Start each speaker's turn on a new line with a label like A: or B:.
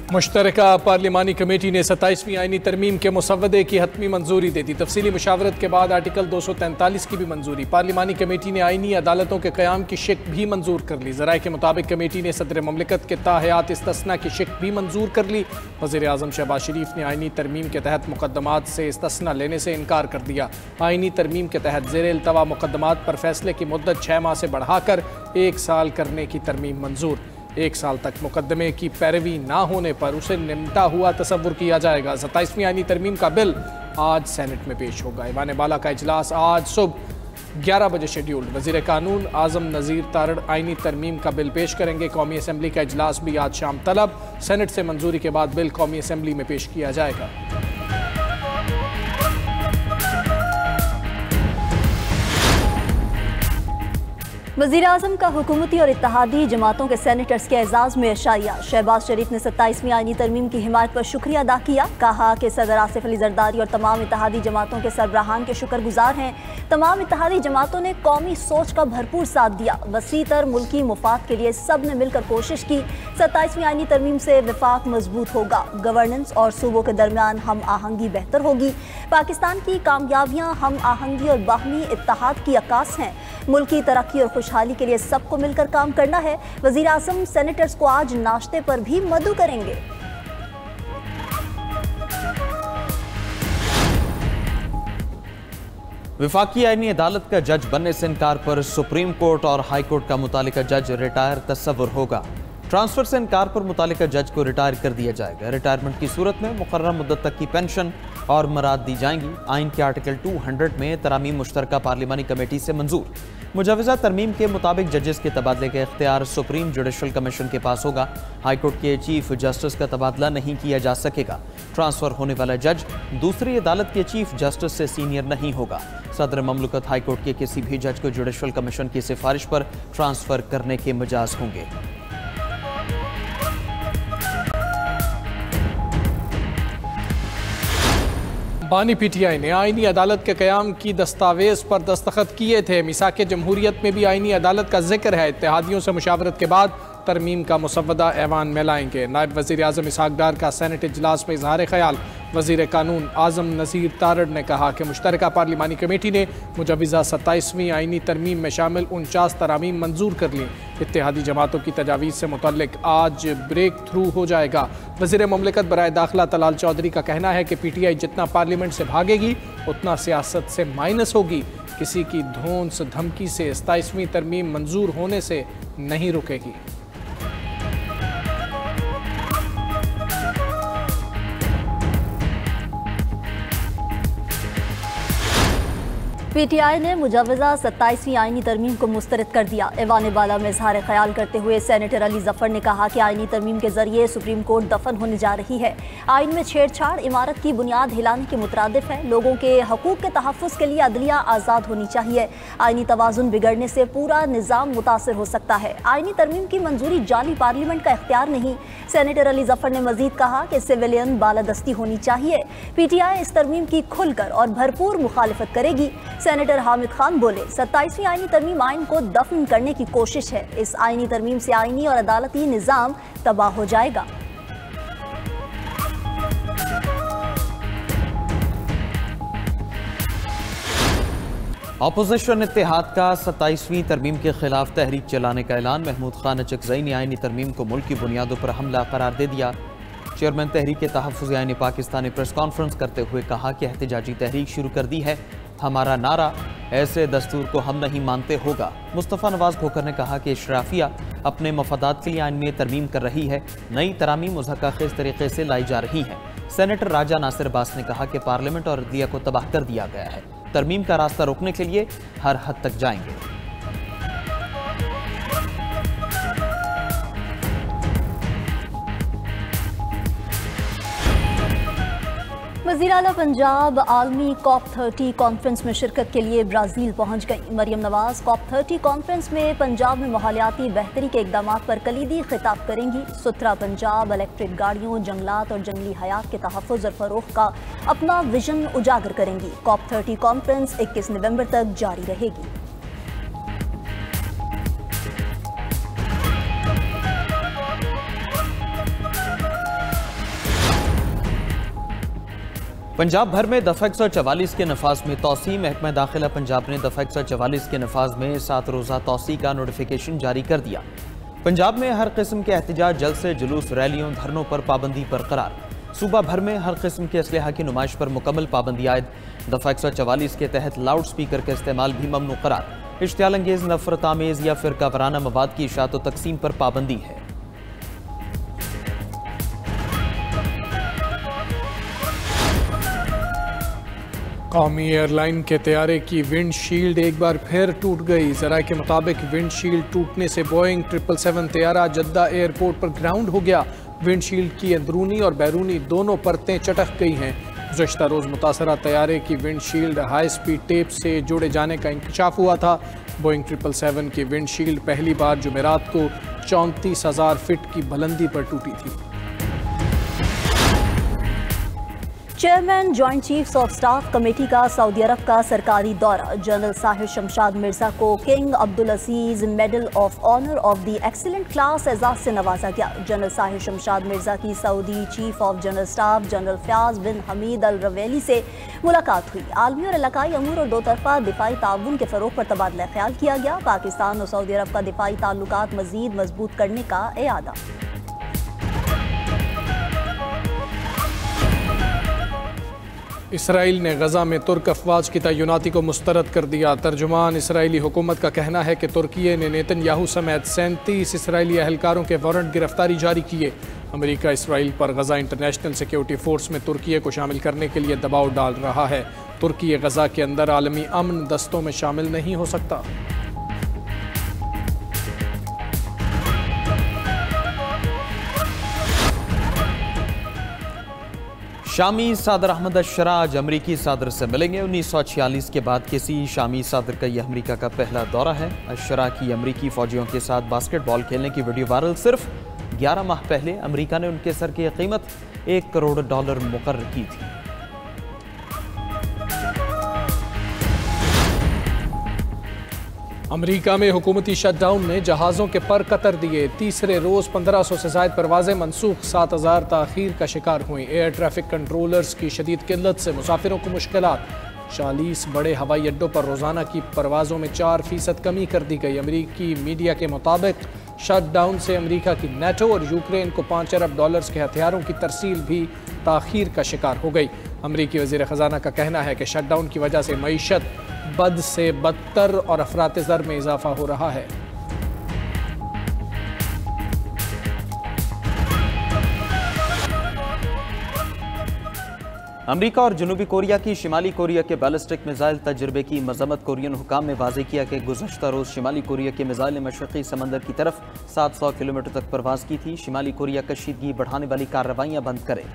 A: मुश्तरका पार्लिमानी committee ने 27वीं आईनी तरमीम के मुसव्वदे की हतमी मंजूरी दे दी। तफसीली मुशावरत के बाद आर्टिकल 243 की भी मंजूरी। पार्लिमानी कमेटी ने आईनी अदालतों के क़याम की शिक भी मंजूर कर ली। ज़राए के मुताबिक कमेटी ने सदर ममलिकत के ताहयात इस्तिस्ना की शिक भी मंजूर कर ली। वज़ीर आज़म शहबाज शरीफ ने आईनी तरमीम के तहत मुकदमात से इस्तिस्ना लेने से इनकार कर दिया। आईनी तरमीम के तहत ज़ेर इल्तवा मुकदमात पर फैसले की मुद्दत 6 माह से बढ़ाकर 1 साल करने की तरमीम मंजूर। 1 साल तक मुकदमे की पैरवी ना होने पर उसे निमटा हुआ तसव्वुर किया जाएगा। 27वीं आईनी तरमीम का बिल आज सेनेट में पेश होगा। ईवान बाला का इजलास आज सुबह 11 बजे शेड्यूल्ड। वज़ीर कानून आज़म नज़ीर तारड़ आईनी तरमीम का बिल पेश करेंगे। कौमी असम्बली का इजलास भी आज शाम तलब। सेनेट से मंजूरी के बाद बिल कौमी असम्बली में पेश किया जाएगा।
B: वज़ीर आज़म का हुकूमती और इत्तेहादी जमातों के सेनेटर्स के एजाज़ में इशारिया। शहबाज शरीफ ने 27वीं आईनी तरमीम की हिमायत पर शुक्रिया अदा किया। कहा कि सदर आसिफ अली जरदारी और तमाम इत्तेहादी जमातों के सरबराहान के शुक्रगुजार हैं। तमाम इत्तेहादी जमातों ने कौमी सोच का भरपूर साथ दिया। वसी तर मुल्की मुफाद के लिए सब ने मिलकर कोशिश की। 27वीं आईनी तरमीम से विफाक मजबूत होगा। गवर्नेंस और सूबों के दरमियान हम आहंगी बेहतर होगी। पाकिस्तान की कामयाबियाँ हम आहंगी और बाहमी इत्तेहाद की अक्कास हैं। मुल्की तरक्की और खुशहाली के लिए सबको मिलकर काम करना है। वज़ीर आज़म सेनेटर्स को आज नाश्ते पर भी मदऊ करेंगे।
C: वफाकी आईनी अदालत का जज बनने से इनकार पर सुप्रीम कोर्ट और हाई कोर्ट का मुतालिका जज रिटायर तस्वुर होगा। ट्रांसफर से इनकार पर मुतालिका जज को रिटायर कर दिया जाएगा। रिटायरमेंट की सूरत में मुकर्रर मुद्दत तक की पेंशन और मराद दी जाएंगी। आइन के आर्टिकल 200 में तरामीम मुश्तरका पार्लिमानी कमेटी से मंजूर। मुजवज़ा तरमीम के मुताबिक जजेस के तबादले का इख्तियार सुप्रीम जुडिशल कमीशन के पास होगा। हाई कोर्ट के चीफ जस्टिस का तबादला नहीं किया जा सकेगा। ट्रांसफर होने वाला जज दूसरी अदालत के चीफ जस्टिस से सीनियर नहीं होगा। सदर ममलिकत हाई कोर्ट के किसी भी जज को जुडिशल कमीशन की सिफारिश पर ट्रांसफर करने के मजाज होंगे।
A: बानी पीटीआई ने आईनी अदालत के क़याम की दस्तावेज़ पर दस्तखत किए थे। मिसाक जमहूरियत में भी आईनी अदालत का जिक्र है। इत्तेहादियों से मुशावरत के बाद तरमीम का मुसव्वदा ऐवान में लाएंगे। नायब वज़ीर आज़म इसहाक डार का सेनेट इजलास में इजहार ख्याल। वज़ीर कानून आज़म नज़ीर तारड़ ने कहा कि मुश्तरका पार्लिमानी कमेटी ने मुजवज़ा 27वीं आईनी तरमीम में शामिल 49 तरामीम मंजूर कर ली। इत्तेहादी जमातों की तजावीज़ से मुतल्लिक आज ब्रेक थ्रू हो जाएगा। वज़ीर ममलिकत बराए दाखिला तलाल चौधरी का कहना है कि पीटीआई जितना पार्लियामेंट से भागेगी उतना सियासत से माइनस होगी। किसी की धौंस धमकी से 27वीं तरमीम मंजूर होने से नहीं रुकेगी।
B: पीटीआई ने मुजवज़ा 27वीं आईनी तरमीम को मुस्तरद कर दिया। ईवान बाला में इजहार ख्याल करते हुए सेनेटर अली जफ़र ने कहा कि आईनी तरमीम के जरिए सुप्रीम कोर्ट दफन होने जा रही है। आइन में छेड़छाड़ इमारत की बुनियाद हिलाने के मुतरादिफ है। लोगों के हकूक़ के तहफ़्फ़ुज़ के लिए अदलिया आज़ाद होनी चाहिए। आईनी तवाज़ुन बिगड़ने से पूरा निज़ाम मुतासर हो सकता है। आईनी तरमीम की मंजूरी जाली पार्लियामेंट का इख्तियार नहीं। सेनेटर अली जफ़र ने मज़ीद कहा कि सिविलियन बालादस्ती होनी चाहिए। पीटीआई इस तरमीम की खुलकर और भरपूर मुखालिफत करेगी। सेनेटर हामिद खान बोले, 27वीं आईनी तरमीम आइन को दफन करने की कोशिश है। इस आईनी तरमीम से आईनी और अदालती निज़ाम तबाह हो जाएगा।
C: अपोजिशन इत्तेहाद का 27वीं तरमीम के खिलाफ तहरीक चलाने का ऐलान। महमूद खान अचकज़ई ने आईनी तरमीम को मुल्क की बुनियादों पर हमला करार दे दिया। चेयरमैन तहरीक तहफ़्फ़ुज़ आईनी पाकिस्तान ने प्रेस कॉन्फ्रेंस करते हुए कहा कि एहतजाजी तहरीक शुरू कर दी है। हमारा नारा ऐसे दस्तूर को हम नहीं मानते होगा। मुस्तफ़ा नवाज खोखर ने कहा कि इशराफिया अपने मफादात के लिए आइन में तरमीम कर रही है। नई तरामीम मुज़क्क़ा-ख़ेज़ तरीके से लाई जा रही हैं। सेनेटर राजा नासिर अब्बास ने कहा कि पार्लियामेंट और अदलिया को तबाह कर दिया गया है। तरमीम का रास्ता रोकने के लिए हर हद तक जाएंगे।
B: वज़ीर आला पंजाब आलमी COP 30 कॉन्फ्रेंस में शिरकत के लिए ब्राज़ील पहुंच गई। मरियम नवाज COP 30 कॉन्फ्रेंस में पंजाब में माहौलियाती बेहतरी के इक़दामात पर कलीदी खिताब करेंगी। सुथरा पंजाब, इलेक्ट्रिक गाड़ियों, जंगलात और जंगली हयात के तहफ़्फ़ुज़ और फ़रोग़ का अपना विजन उजागर करेंगी। COP 30 कॉन्फ्रेंस 21 नवंबर तक जारी रहेगी।
C: पंजाब भर में दफ़ा 144 के नफाज में तोसी। महकमा दाखिला पंजाब ने दफ़ा 144 के नफाज में 7 रोज़ा तोसी का नोटिफिकेशन जारी कर दिया। पंजाब में हर किस्म के एहतजाज, जलसे, जुलूस, रैलियों, धरनों पर पाबंदी बरकरार। सूबा भर में हर किस्म के असलहा की नुमाइश पर मुकम्मल पाबंदी आयद। दफ़ा 144 के तहत लाउड स्पीकर का इस्तेमाल भी ममनू करार। इश्तियाल अंगेज़, नफरत आमेज़ या फ़िरका वराना मवाद की इशाअत व तकसीम पर पाबंदी है।
A: कौमी एयरलाइन के तैयारे की विंडशील्ड एक बार फिर टूट गई। ज़राए के मुताबिक विंडशील्ड टूटने से बोइंग 777 तैयारा जद्दा एयरपोर्ट पर ग्राउंड हो गया। विंडशील्ड की अंदरूनी और बैरूनी दोनों परतें चटक गई हैं। गुज़श्ता रोज़ मुतासरा तैयारे की विंडशील्ड हाई स्पीड टेप से जोड़े जाने का इंकशाफ हुआ था। बोइंग 777 की विंडशील्ड पहली बार जुमेरात को 34,000 फीट की बुलंदी पर टूटी थी।
B: Chairman joint chiefs of staff committee का सऊदी अरब का सरकारी दौरा। जनरल साहिर शमशाद मिर्जा को king Abdul Aziz medal of honour of the excellent class एजाज से नवाजा गया। जनरल साहिर शमशाद मिर्जा की Saudi chief of general staff general Fayyad bin Hamid al Ruwaili से मुलाकात हुई। आलमी और इलाकाई अमूर और दो तरफा दिफाई ताउन के फरोग पर तबादला ख्याल किया गया। पाकिस्तान और सऊदी अरब का दिफाई ताल्लुकात मजीद मजबूत करने का इरादा।
A: इसराइल ने गजा में तुर्क अफवाज की तैनाती को मुस्तरद कर दिया। तर्जुमान इसराइली हुकूमत का कहना है कि तुर्की ने नेतन्याहू समेत 37 इसराइली अहलकारों के वारंट गिरफ्तारी जारी किए। अमेरिका इसराइल पर गजा इंटरनेशनल सिक्योरिटी फोर्स में तुर्की को शामिल करने के लिए दबाव डाल रहा है। तुर्की गजा के अंदर आलमी अमन दस्तों में शामिल नहीं हो सकता।
C: शामी सदर अहमद अशराज अमरीकी सदर से मिलेंगे। 1946 के बाद किसी शामी सदर का यह अमरीका का पहला दौरा है। अशरा की अमरीकी फौजियों के साथ बास्केटबॉल खेलने की वीडियो वायरल। सिर्फ 11 माह पहले अमरीका ने उनके सर की कीमत $1 करोड़ मुकर्रर की थी।
A: अमेरिका में हुकूमती शटडाउन ने जहाज़ों के पर कतर दिए। तीसरे रोज़ 1500 से ज़ायद परवाज़ें मनसूख, 7000 ताख़ीर का शिकार हुई। एयर ट्रैफिक कंट्रोलर्स की शदीद किल्लत से मुसाफिरों को मुश्किलात। 40 बड़े हवाई अड्डों पर रोज़ाना की परवाज़ों में 4% कमी कर दी गई। अमेरिकी मीडिया के मुताबिक शटडाउन से अमेरिका की नेटो और यूक्रेन को $5 अरब के हथियारों की तरसील भी ताख़ीर का शिकार हो गई। अमेरिकी वज़ीर ख़जाना का कहना है कि शटडाउन की वजह से मईशत बद से बदतर और अफरात ज़र में इजाफा हो रहा है।
C: अमेरिका और जनूबी कोरिया की शिमाली कोरिया के बैलिस्टिक मिसाइल तजर्बे की मजम्मत। कोरियन हुकाम ने वाज़ेह किया कि गुज़श्ता रोज़ शिमाली कोरिया के मिसाइल ने मशरक़ी समंदर की तरफ 700 किलोमीटर तक परवाज़ की थी। शिमाली कोरिया कशीदगी बढ़ाने वाली कार्रवाइयाँ बंद करे।